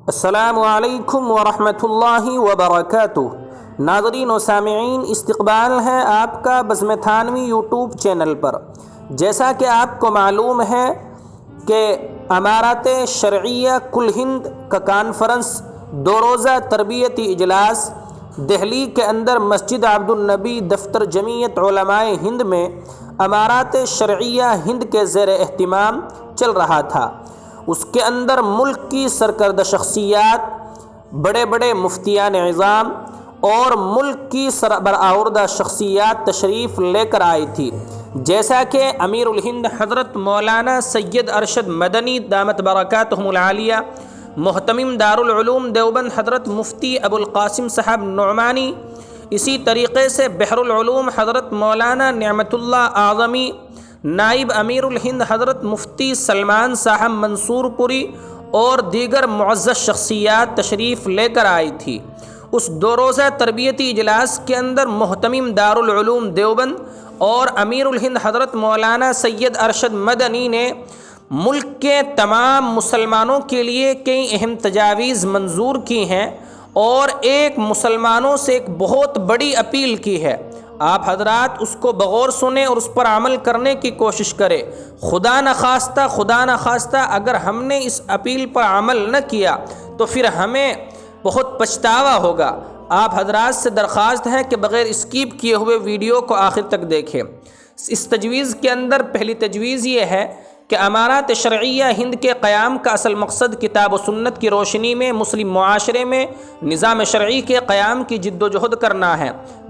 السلام علیکم ورحمۃ اللہ وبرکاتہ۔ ناظرین و سامعین، استقبال ہے آپ کا بزم تھانوی یوٹیوب چینل پر۔ جیسا کہ آپ کو معلوم ہے کہ امارات شرعیہ کل ہند کا کانفرنس 2 روزہ تربیتی اجلاس دہلی کے اندر مسجد عبد النبی دفتر جمعیت علماء ہند میں امارات شرعیہ ہند کے زیر اہتمام چل رہا تھا۔ اس کے اندر ملک کی سرکردہ شخصیات، بڑے بڑے مفتیان اعظام اور ملک کی سربراہ شخصیات تشریف لے کر آئی تھی، جیسا کہ امیر الہند حضرت مولانا سید ارشد مدنی دامت برکاتہم العالیہ، محتمم دارالعلوم دیوبند حضرت مفتی ابو القاسم صاحب نعمانی، اسی طریقے سے بحر العلوم حضرت مولانا نعمت اللہ اعظمی، نائب امیر الہند حضرت مفتی سلمان صاحب منصور پوری اور دیگر معزز شخصیات تشریف لے کر آئی تھی۔ اس 2 روزہ تربیتی اجلاس کے اندر محتمم دارالعلوم دیوبند اور امیر الہند حضرت مولانا سید ارشد مدنی نے ملک کے تمام مسلمانوں کے لیے کئی اہم تجاویز منظور کی ہیں اور ایک مسلمانوں سے ایک بہت بڑی اپیل کی ہے۔ آپ حضرات اس کو بغور سنیں اور اس پر عمل کرنے کی کوشش کریں۔ خدا نخواستہ اگر ہم نے اس اپیل پر عمل نہ کیا تو پھر ہمیں بہت پچھتاوا ہوگا۔ آپ حضرات سے درخواست ہے کہ بغیر اسکیپ کیے ہوئے ویڈیو کو آخر تک دیکھیں۔ اس تجویز کے اندر پہلی تجویز یہ ہے کہ امارات شرعیہ ہند کے قیام کا اصل مقصد کتاب و سنت کی روشنی میں مسلم معاشرے میں نظام شرعی کے قیام کی جد و جہد کرنا ہے۔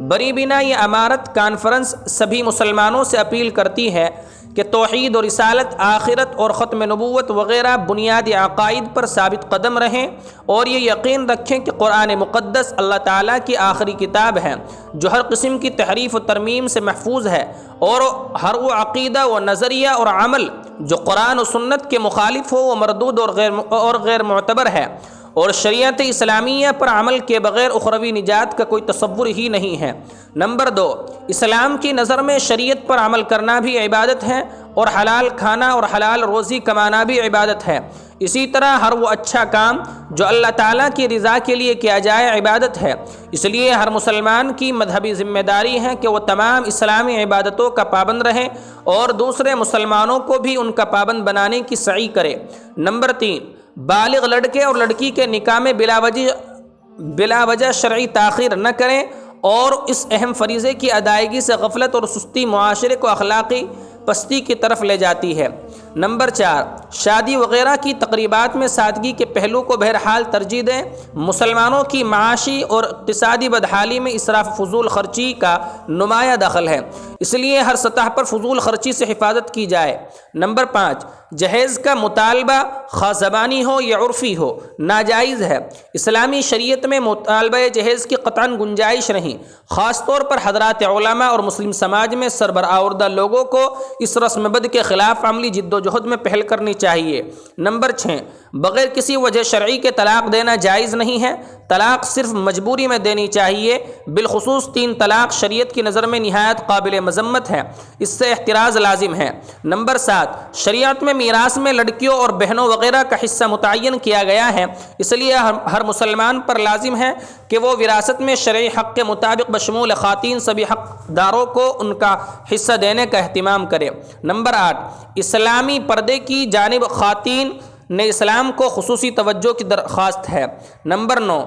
بری بنا یہ امارت کانفرنس سبھی مسلمانوں سے اپیل کرتی ہے کہ توحید و رسالت، آخرت اور ختم نبوت وغیرہ بنیادی عقائد پر ثابت قدم رہیں اور یہ یقین رکھیں کہ قرآن مقدس اللہ تعالیٰ کی آخری کتاب ہے جو ہر قسم کی تحریف و ترمیم سے محفوظ ہے، اور ہر وہ عقیدہ و نظریہ اور عمل جو قرآن و سنت کے مخالف ہو وہ مردود اور غیر معتبر ہے، اور شریعت اسلامیہ پر عمل کے بغیر اخروی نجات کا کوئی تصور ہی نہیں ہے۔ نمبر 2، اسلام کی نظر میں شریعت پر عمل کرنا بھی عبادت ہے اور حلال کھانا اور حلال روزی کمانا بھی عبادت ہے۔ اسی طرح ہر وہ اچھا کام جو اللہ تعالیٰ کی رضا کے لیے کیا جائے عبادت ہے۔ اس لیے ہر مسلمان کی مذہبی ذمہ داری ہے کہ وہ تمام اسلامی عبادتوں کا پابند رہے اور دوسرے مسلمانوں کو بھی ان کا پابند بنانے کی سعی کرے۔ نمبر 3، بالغ لڑکے اور لڑکی کے نکاح میں بلا وجہ شرعی تاخیر نہ کریں اور اس اہم فریضے کی ادائیگی سے غفلت اور سستی معاشرے کو اخلاقی پستی کی طرف لے جاتی ہے۔ نمبر 4، شادی وغیرہ کی تقریبات میں سادگی کے پہلو کو بہرحال ترجیح دیں۔ مسلمانوں کی معاشی اور اقتصادی بدحالی میں اسراف فضول خرچی کا نمایاں دخل ہے، اس لیے ہر سطح پر فضول خرچی سے حفاظت کی جائے۔ نمبر 5، جہیز کا مطالبہ خواہ زبانی ہو یا عرفی ہو ناجائز ہے۔ اسلامی شریعت میں مطالبہ جہیز کی قطعاً گنجائش نہیں۔ خاص طور پر حضرات علماء اور مسلم سماج میں سربراہ لوگوں کو اس رسم بد کے خلاف عملی جد و جہد میں پہل کرنی چاہیے۔ نمبر 6، بغیر کسی وجہ شرعی کے طلاق دینا جائز نہیں ہے۔ طلاق صرف مجبوری میں دینی چاہیے، بالخصوص 3 طلاق شریعت کی نظر میں نہایت قابل مذمت ہے، اس سے احتراز لازم ہے۔ نمبر 7، شریعت میں میراث میں لڑکیوں اور بہنوں وغیرہ کا حصہ متعین کیا گیا ہے، اس لیے ہر مسلمان پر لازم ہے کہ وہ وراثت میں شرعی حق کے مطابق بشمول خواتین سبھی حقداروں کو ان کا حصہ دینے کا اہتمام کرے۔ نمبر 8، اسلامی پردے کی جانب خواتین نے اسلام کو خصوصی توجہ کی درخواست ہے۔ نمبر 9،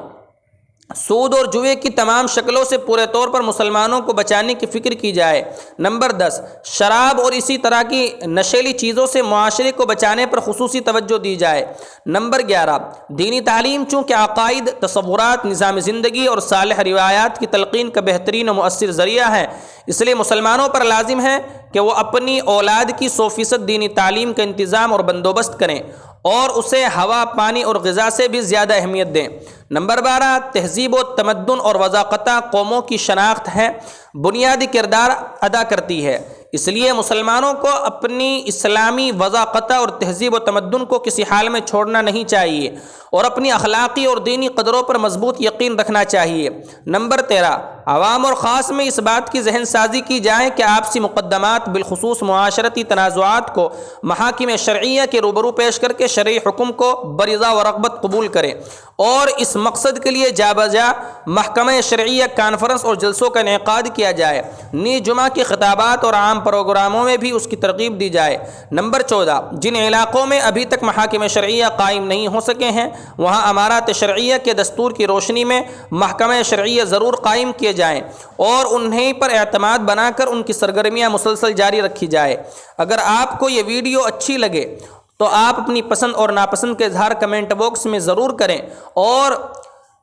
سود اور جوئے کی تمام شکلوں سے پورے طور پر مسلمانوں کو بچانے کی فکر کی جائے۔ نمبر 10، شراب اور اسی طرح کی نشیلی چیزوں سے معاشرے کو بچانے پر خصوصی توجہ دی جائے۔ نمبر 11، دینی تعلیم چونکہ عقائد، تصورات، نظام زندگی اور صالح روایات کی تلقین کا بہترین و مؤثر ذریعہ ہے، اس لیے مسلمانوں پر لازم ہے کہ وہ اپنی اولاد کی 100% دینی تعلیم کا انتظام اور بندوبست کریں اور اسے ہوا، پانی اور غذا سے بھی زیادہ اہمیت دیں۔ نمبر 12، تہذیب و تمدن اور وضاقتہ قوموں کی شناخت ہے، بنیادی کردار ادا کرتی ہے، اس لیے مسلمانوں کو اپنی اسلامی وضاقتہ اور تہذیب و تمدن کو کسی حال میں چھوڑنا نہیں چاہیے اور اپنی اخلاقی اور دینی قدروں پر مضبوط یقین رکھنا چاہیے۔ نمبر 13، عوام اور خاص میں اس بات کی ذہن سازی کی جائے کہ آپسی مقدمات بالخصوص معاشرتی تنازعات کو محاکم شرعیہ کے روبرو پیش کر کے شرعی حکم کو برضا و رغبت قبول کریں اور اس مقصد کے لیے جا بجا محکمہ شرعیہ کانفرنس اور جلسوں کا انعقاد کیا جائے۔ نیز جمعہ کے خطابات اور عام پروگراموں میں بھی اس کی ترغیب دی جائے۔ نمبر 14، جن علاقوں میں ابھی تک محاکم شرعیہ قائم نہیں ہو سکے ہیں وہاں امارات شرعیہ کے دستور کی روشنی میں محکمہ شرعیہ ضرور قائم کیے جائیں اور انہیں پر اعتماد بنا کر ان کی سرگرمیاں مسلسل جاری رکھی جائے۔ اگر آپ کو یہ ویڈیو اچھی لگے تو آپ اپنی پسند اور ناپسند کا اظہار کمنٹ باکس میں ضرور کریں اور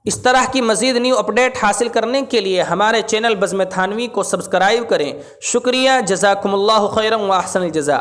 اس طرح کی مزید نیو اپڈیٹ حاصل کرنے کے لیے ہمارے چینل بزم تھانوی کو سبسکرائب کریں۔ شکریہ، جزاکم اللہ خیرا و احسن الجزاء۔